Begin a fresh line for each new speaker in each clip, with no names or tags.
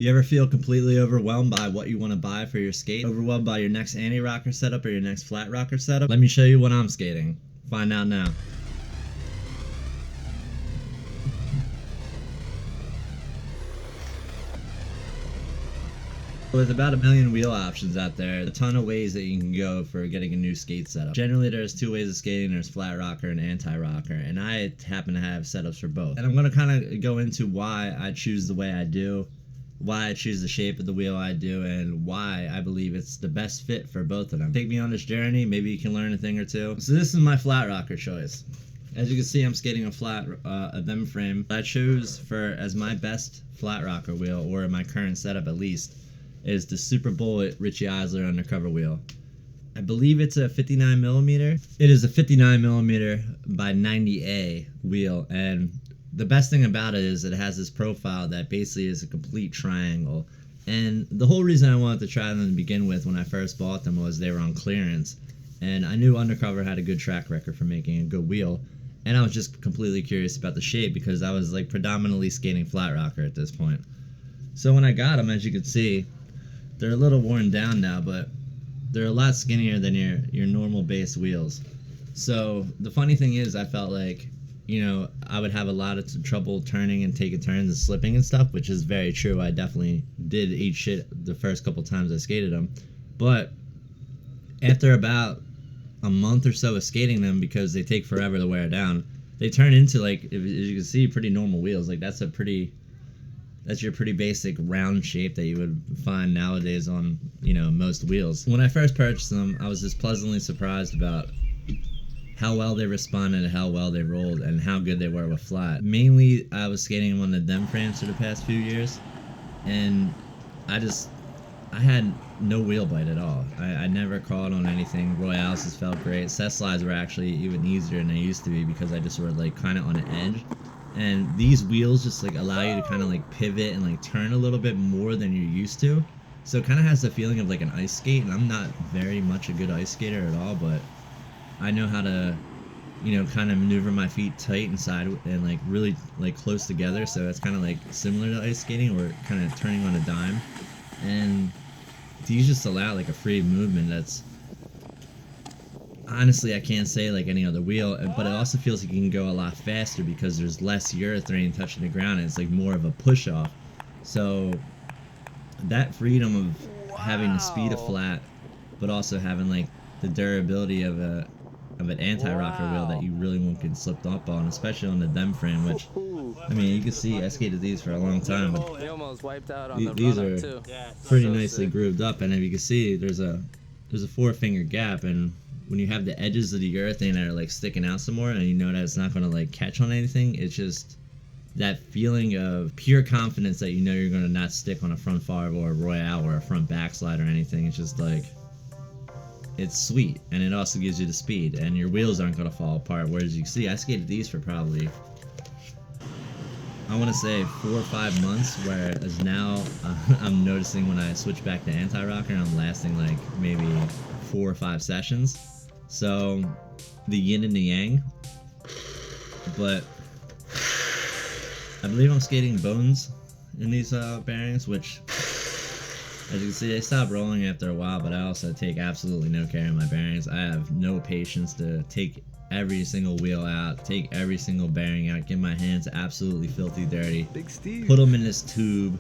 You ever feel completely overwhelmed by what you want to buy for your skate? Overwhelmed by your next anti-rocker setup or your next flat rocker setup? Let me show you what I'm skating. Find out now. With about 1,000,000 wheel options out there, a ton of ways that you can go for getting a new skate setup. Generally, there's two ways of skating. There's flat rocker and anti-rocker, and I happen to have setups for both. And I'm going to kind of go into why I choose the way I do, why I choose the shape of the wheel I do, and why I believe it's the best fit for both of them. Take me on this journey, maybe you can learn a thing or two. So this is my flat rocker choice. As you can see, I'm skating a flat a them frame. I chose for as my best flat rocker wheel, or in my current setup at least, is the Super Bullet Richie Eisler undercover wheel. I believe it's a 59mm. It is a 59mm by 90A wheel, and the best thing about it is it has this profile that basically is a complete triangle. And the whole reason I wanted to try them to begin with when I first bought them was they were on clearance. And I knew Undercover had a good track record for making a good wheel. And I was just completely curious about the shape because I was like predominantly skating flat rocker at this point. So when I got them, as you can see, they're a little worn down now, but they're a lot skinnier than your normal base wheels. So the funny thing is, I felt like, you know, I would have a lot of trouble turning and taking turns and slipping and stuff, which is very true. I definitely did eat shit the first couple times I skated them. But after about a month or so of skating them, because they take forever to wear down, they turn into, like, as you can see, pretty normal wheels. Like, that's your pretty basic round shape that you would find nowadays on, you know, most wheels. When I first purchased them, I was just pleasantly surprised about how well they responded and how well they rolled and how good they were with flat. Mainly, I was skating them on the them frames for the past few years, and I had no wheel bite at all. I never caught on anything. Royales just felt great. Set slides were actually even easier than they used to be because I just were like kind of on an edge. And these wheels just like allow you to kind of like pivot and like turn a little bit more than you're used to. So it kind of has the feeling of like an ice skate, and I'm not very much a good ice skater at all, but I know how to, you know, kind of maneuver my feet tight inside and like really like close together. So it's kind of like similar to ice skating or kind of turning on a dime. And these just allow like a free movement that's, honestly, I can't say like any other wheel, but it also feels like you can go a lot faster because there's less urethane touching the ground, and it's like more of a push off. So that freedom of having the speed of flat, but also having like the durability of an anti-rocker wheel that you really won't get slipped up on, especially on the them frame, which, I mean, you can see I skated these for a long time, but these are pretty nicely grooved up, and if you can see, there's a 4-finger gap, and when you have the edges of the urethane that are like sticking out some more, and you know that it's not going to like catch on anything, it's just that feeling of pure confidence that you know you're going to not stick on a front five or a royale or a front backslide or anything. It's just like, it's sweet, and it also gives you the speed, and your wheels aren't going to fall apart. Whereas you can see, I skated these for probably, I want to say 4 or 5 months, whereas now I'm noticing when I switch back to anti-rocker, I'm lasting like maybe 4 or 5 sessions. So the yin and the yang. But I believe I'm skating bones in these bearings, which, as you can see, they stop rolling after a while, but I also take absolutely no care of my bearings. I have no patience to take every single wheel out, take every single bearing out, get my hands absolutely filthy dirty, put them in this tube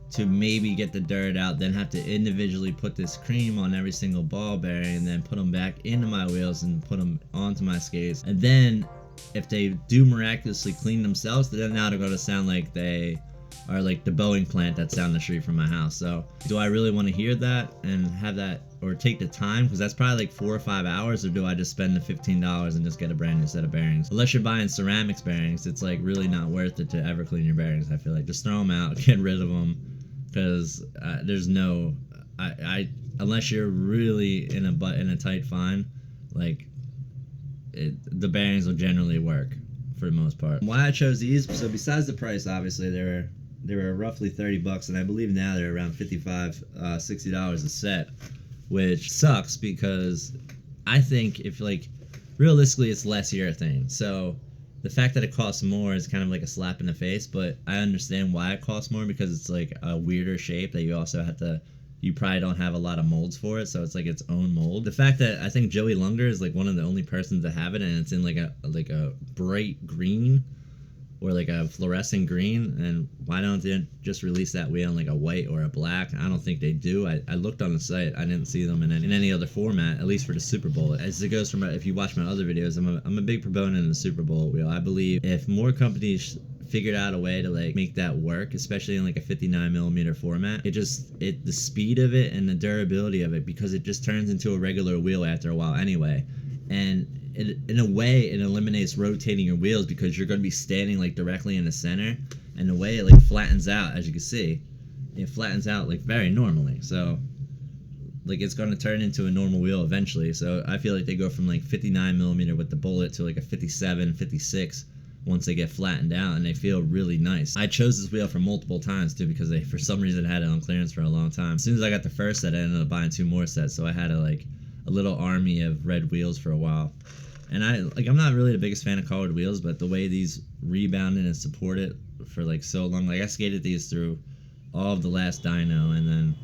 to maybe get the dirt out, then have to individually put this cream on every single ball bearing, and then put them back into my wheels and put them onto my skates. And then, if they do miraculously clean themselves, then now they're going to sound like they are like the Boeing plant that's down the street from my house. So do I really want to hear that and have that, or take the time, because that's probably like 4 or 5 hours, or do I just spend the $15 and just get a brand new set of bearings? Unless you're buying ceramics bearings, it's like really not worth it to ever clean your bearings. I feel like just throw them out, get rid of them, because there's no, unless you're really in a tight find, like the bearings will generally work for the most part. Why I chose these, so besides the price, obviously they were roughly $30, and I believe now they're around $55, $60 a set, which sucks because I think if, like, realistically it's less urethane. So the fact that it costs more is kind of like a slap in the face, but I understand why it costs more, because it's like a weirder shape that you also have to, you probably don't have a lot of molds for it, so it's like its own mold. The fact that I think Joey Lunger is like one of the only persons to have it, and it's in like a bright green or like a fluorescent green, and why don't they just release that wheel in like a white or a black? I don't think they do. I looked on the site, I didn't see them in any other format, at least for the Super Bowl. As it goes from, if you watch my other videos, I'm a big proponent of the Super Bowl wheel. I believe if more companies figured out a way to like make that work, especially in like a 59mm format, the speed of it and the durability of it, because it just turns into a regular wheel after a while anyway, and in a way it eliminates rotating your wheels, because you're going to be standing like directly in the center, and the way it like flattens out, as you can see, it flattens out like very normally, so like it's going to turn into a normal wheel eventually. So I feel like they go from like 59mm with the bullet to like a 57, 56 once they get flattened out, and they feel really nice. I chose this wheel for multiple times too, because they for some reason had it on clearance for a long time. As soon as I got the first set, I ended up buying 2 more sets, so I had a little army of red wheels for a while. And I'm not really the biggest fan of colored wheels, but the way these rebounded and supported for like so long, like I skated these through all of the last dyno, and then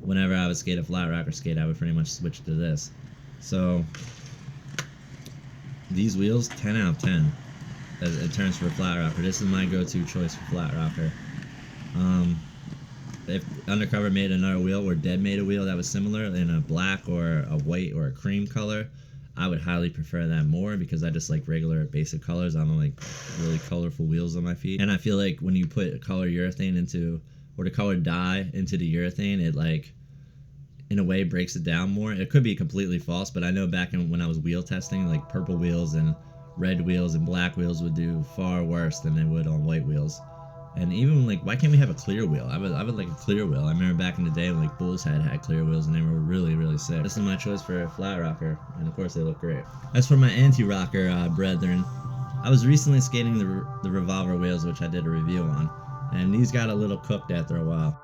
whenever I would skate a flat rocker skate, I would pretty much switch to this. So these wheels, 10 out of 10 in terms for a flat rocker. This is my go-to choice for flat rocker. If Undercover made another wheel, or Dead made a wheel that was similar in a black or a white or a cream color, I would highly prefer that more, because I just like regular basic colors. I don't like really colorful wheels on my feet. And I feel like when you put color urethane into, or the color dye into the urethane, it like in a way breaks it down more. It could be completely false, but I know back when I was wheel testing, like purple wheels and red wheels and black wheels would do far worse than they would on white wheels. And even like, why can't we have a clear wheel? I would like a clear wheel. I remember back in the day when like Bulls had clear wheels, and they were really, really sick. This is my choice for a flat rocker, and of course they look great. As for my anti-rocker brethren, I was recently skating the revolver wheels, which I did a review on, and these got a little cooked after a while.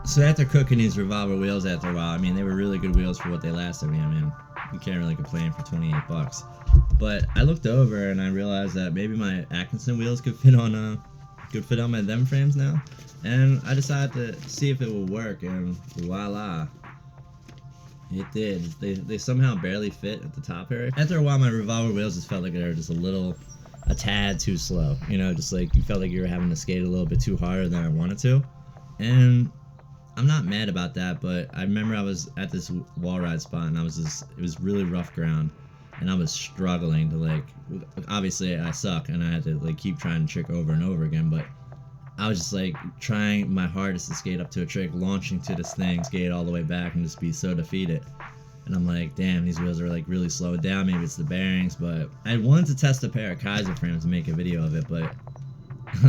So after cooking these revolver wheels after a while, I mean, they were really good wheels for what they lasted me. I mean, you can't really complain for 28 bucks. But I looked over and I realized that maybe my Atkinson wheels could fit on my them frames now, and I decided to see if it would work, and voila, it did. They somehow barely fit at the top area. After a while, my revolver wheels just felt like they were just a tad too slow. You know, just like you felt like you were having to skate a little bit too harder than I wanted to, and I'm not mad about that. But I remember I was at this wall ride spot, and it was really rough ground, and I was struggling to like, obviously I suck and I had to like keep trying to trick over and over again, but I was just like trying my hardest to skate up to a trick, launching to this thing, skate all the way back, and just be so defeated. And I'm like, damn, these wheels are like really slowed down. Maybe it's the bearings, but I wanted to test a pair of Kaiser frames and make a video of it, but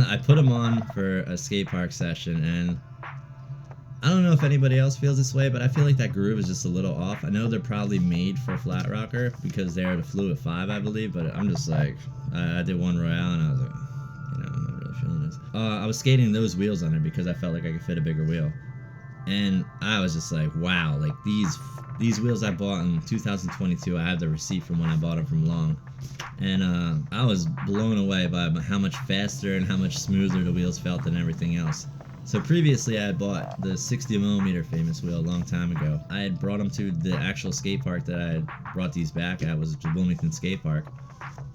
I put them on for a skate park session, and I don't know if anybody else feels this way, but I feel like that groove is just a little off. I know they're probably made for flat rocker because they're the Fluid 5, I believe, but I'm just like, I did one Royale and I was like, you know, I'm not really feeling this. I was skating those wheels on there because I felt like I could fit a bigger wheel. And I was just like, wow, like these wheels I bought in 2022, I have the receipt from when I bought them from Long. And I was blown away by how much faster and how much smoother the wheels felt than everything else. So previously I had bought the 60mm famous wheel a long time ago. I had brought them to the actual skate park that I had brought these back at, was Wilmington Skate Park,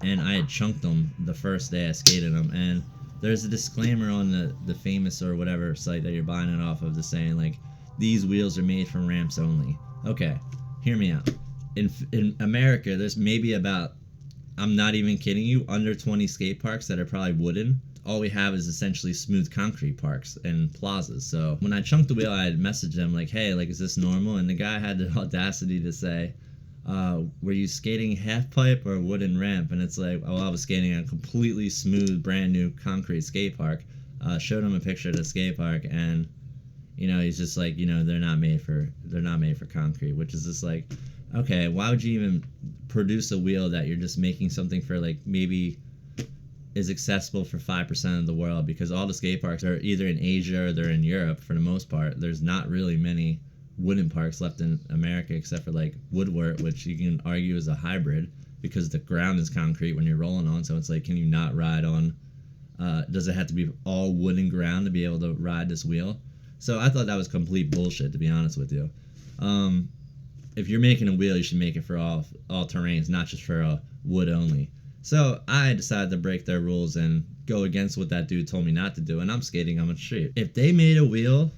and I had chunked them the first day I skated them. And there's a disclaimer on the famous or whatever site that you're buying it off of, just saying like, these wheels are made for ramps only. Okay, hear me out. In America, there's maybe about, I'm not even kidding you, under 20 skate parks that are probably wooden. All we have is essentially smooth concrete parks and plazas. So when I chunked the wheel, I had messaged them like, hey, like, is this normal? And the guy had the audacity to say, were you skating half pipe or wooden ramp? And it's like, oh, I was skating a completely smooth, brand new concrete skate park. Showed him a picture of the skate park, and you know, he's just like, you know, they're not made for concrete, which is just like, okay, why would you even produce a wheel that you're just making something for like maybe is accessible for 5% of the world? Because all the skate parks are either in Asia or they're in Europe for the most part. There's not really many wooden parks left in America except for like Woodward, which you can argue is a hybrid because the ground is concrete when you're rolling on. So it's like, can you not ride on? Does it have to be all wooden ground to be able to ride this wheel? So I thought that was complete bullshit, to be honest with you. If you're making a wheel, you should make it for all terrains, not just for wood only. So I decided to break their rules and go against what that dude told me not to do, and I'm skating on the street. If they made a wheel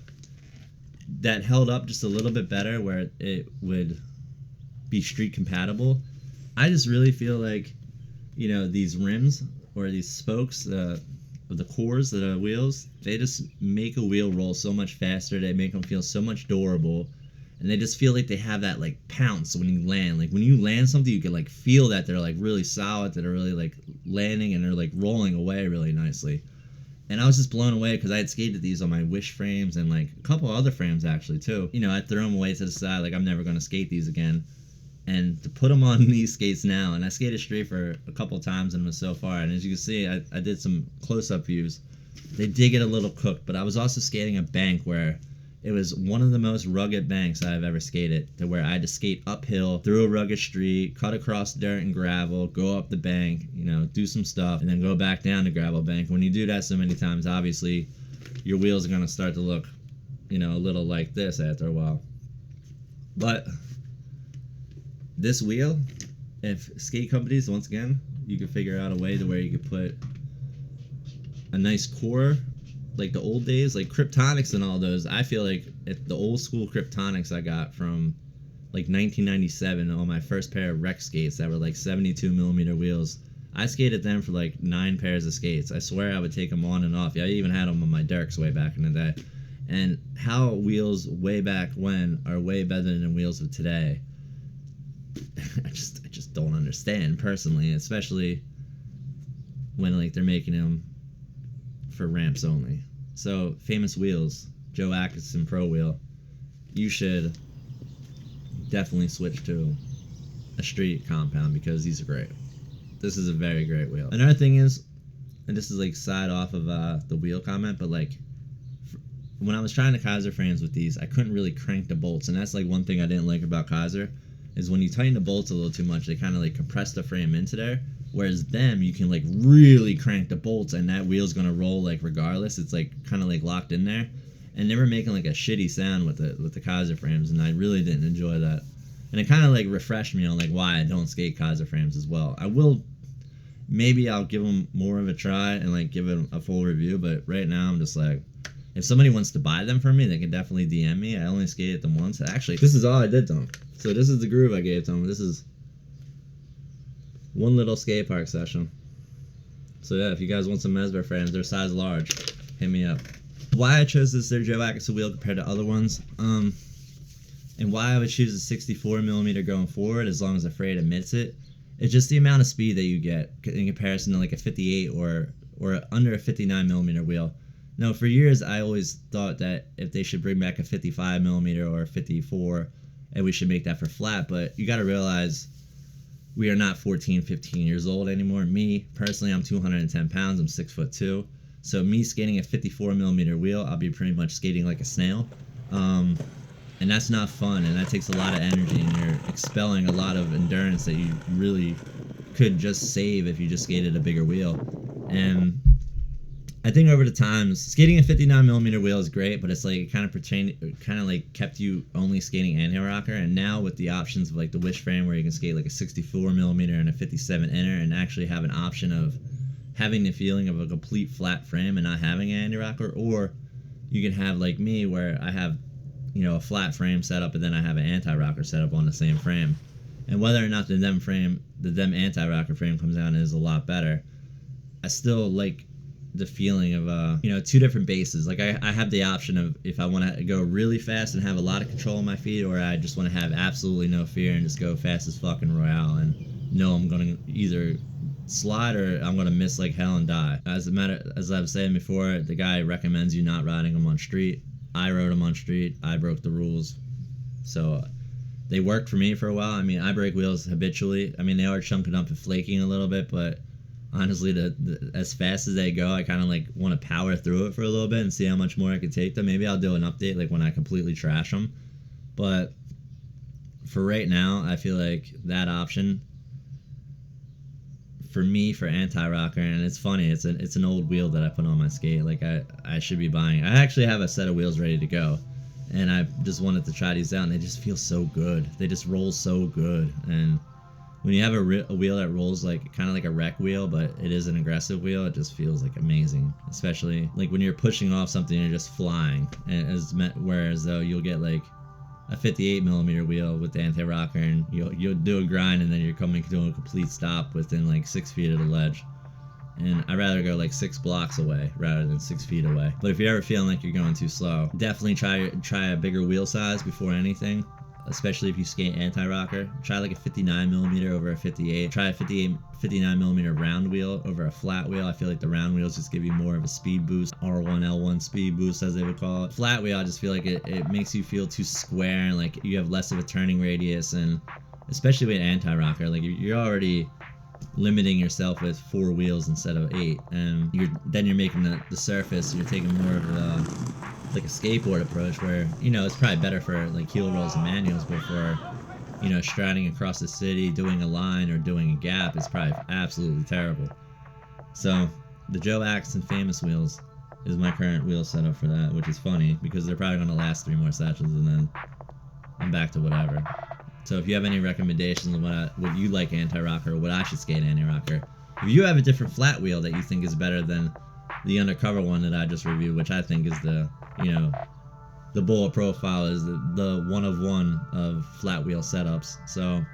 that held up just a little bit better, where it would be street compatible, I just really feel like, you know, these rims or these spokes of the cores of the wheels, they just make a wheel roll so much faster. They make them feel so much durable. And they just feel like they have that, like, pounce when you land. Like, when you land something, you can, like, feel that they're, like, really solid, that are really, like, landing, and they're, like, rolling away really nicely. And I was just blown away because I had skated these on my Wish frames and, like, a couple other frames, actually, too. You know, I threw them away to the side, like, I'm never going to skate these again. And to put them on these skates now, and I skated street for a couple times and was so far. And as you can see, I did some close-up views. They did get a little cooked, but I was also skating a bank where it was one of the most rugged banks I've ever skated, to where I had to skate uphill through a rugged street, cut across dirt and gravel, go up the bank, you know, do some stuff, and then go back down the gravel bank. When you do that so many times, obviously, your wheels are going to start to look, you know, a little like this after a while. But this wheel, if skate companies, once again, you could figure out a way to where you could put a nice core, like the old days, like Kryptonics and all those. I feel like if the old school Kryptonics I got from like 1997 on my first pair of rec skates that were like 72 millimeter wheels, I skated them for like 9 pairs of skates. I swear I would take them on and off. Yeah, I even had them on my Dirks way back in the day. And how wheels way back when are way better than wheels of today, I just don't understand personally, especially when like they're making them for ramps only. So Famous Wheels, Joe Atkinson Pro Wheel, you should definitely switch to a street compound because these are great. This is a very great wheel. Another thing is, and this is like side off of the wheel comment, but like when I was trying to Kaiser frames with these, I couldn't really crank the bolts, and that's like one thing I didn't like about Kaiser, is when you tighten the bolts a little too much, they kind of like compress the frame into there. Whereas them, you can like really crank the bolts and that wheel's gonna roll like regardless. It's like kind of like locked in there. And they were making like a shitty sound with the Kaiser frames, and I really didn't enjoy that. And it kind of like refreshed me on like why I don't skate Kaiser frames as well. Maybe I'll give them more of a try and like give it a full review, but right now I'm just like, if somebody wants to buy them from me, they can definitely DM me. I only skated them once. Actually, this is all I did to them. So this is the groove I gave to them. This is one little skate park session. So yeah, if you guys want some Mesber frames, they're size large, hit me up. Why I chose this Joe Atkinson wheel compared to other ones, and why I would choose a 64 millimeter going forward, as long as the freight admits it, it's just the amount of speed that you get in comparison to like a 58 or under a 59 millimeter wheel. Now, for years, I always thought that if they should bring back a 55 millimeter or a 54, and we should make that for flat, but you got to realize we are not 14, 15 years old anymore. Me, personally, I'm 210 pounds. I'm 6'2". So me skating a 54 millimeter wheel, I'll be pretty much skating like a snail. And that's not fun, and that takes a lot of energy, and you're expelling a lot of endurance that you really could just save if you just skated a bigger wheel. And I think over the times, skating a 59 millimeter wheel is great, but it's like it kind of like kept you only skating anti-rocker. And now with the options of like the Wish frame, where you can skate like a 64 millimeter and a 57 inner, and actually have an option of having the feeling of a complete flat frame and not having an anti-rocker, or you can have like me, where I have, you know, a flat frame setup, and then I have an anti-rocker setup on the same frame. And whether or not the them anti-rocker frame comes out and is a lot better, I still like the feeling of you know, two different bases. Like I have the option of if I want to go really fast and have a lot of control on my feet, or I just want to have absolutely no fear and just go fast as fucking Royale and know I'm gonna either slide or I'm gonna miss like hell and die. As I was saying before, the guy recommends you not riding them on street. I rode them on street. I broke the rules, so they worked for me for a while. I mean, I break wheels habitually. I mean, they are chunking up and flaking a little bit, but honestly, as fast as they go, I kind of like want to power through it for a little bit and see how much more I can take them. Maybe I'll do an update like when I completely trash them. But for right now, I feel like that option for me for anti-rocker, and it's funny, it's an old wheel that I put on my skate. Like I should be buying. I actually have a set of wheels ready to go, and I just wanted to try these out, and they just feel so good. They just roll so good. And when you have a wheel that rolls like kind of like a wreck wheel, but it is an aggressive wheel, it just feels like amazing. Especially like when you're pushing off something and you're just flying, and whereas though you'll get like a 58mm wheel with the anti-rocker, and you'll do a grind, and then you're coming to a complete stop within like 6 feet of the ledge. And I'd rather go like 6 blocks away rather than 6 feet away. But if you're ever feeling like you're going too slow, definitely try a bigger wheel size before anything. Especially if you skate anti-rocker. Try like a 59mm over a 58. Try a 59mm round wheel over a flat wheel. I feel like the round wheels just give you more of a speed boost. R1, L1 speed boost, as they would call it. Flat wheel, I just feel like it makes you feel too square, and like you have less of a turning radius, and especially with anti-rocker, like you're already limiting yourself with 4 wheels instead of 8, and you're making the surface, you're taking more of a like a skateboard approach, where it's probably better for like heel rolls and manuals, but for striding across the city, doing a line or doing a gap is probably absolutely terrible. So the Joe Axton famous wheels is my current wheel setup for that, which is funny because they're probably going to last 3 more sessions, and then I'm back to whatever. So if you have any recommendations on what you like anti-rocker, or what I should skate anti-rocker, if you have a different flat wheel that you think is better than the undercover one that I just reviewed, which I think is the bullet profile, is the one of one of flat wheel setups. So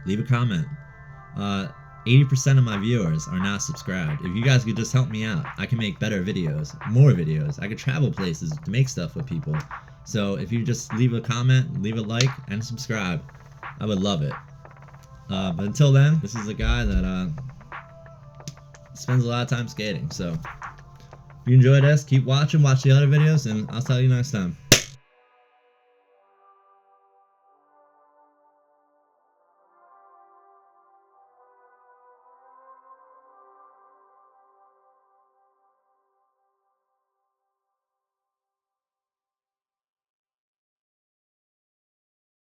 leave a comment. 80% of my viewers are not subscribed. If you guys could just help me out, I can make better videos, more videos. I could travel places to make stuff with people. So if you just leave a comment, leave a like, and subscribe, I would love it. But until then, this is a guy that spends a lot of time skating. So if you enjoyed this, keep watching, watch the other videos, and I'll tell you next time.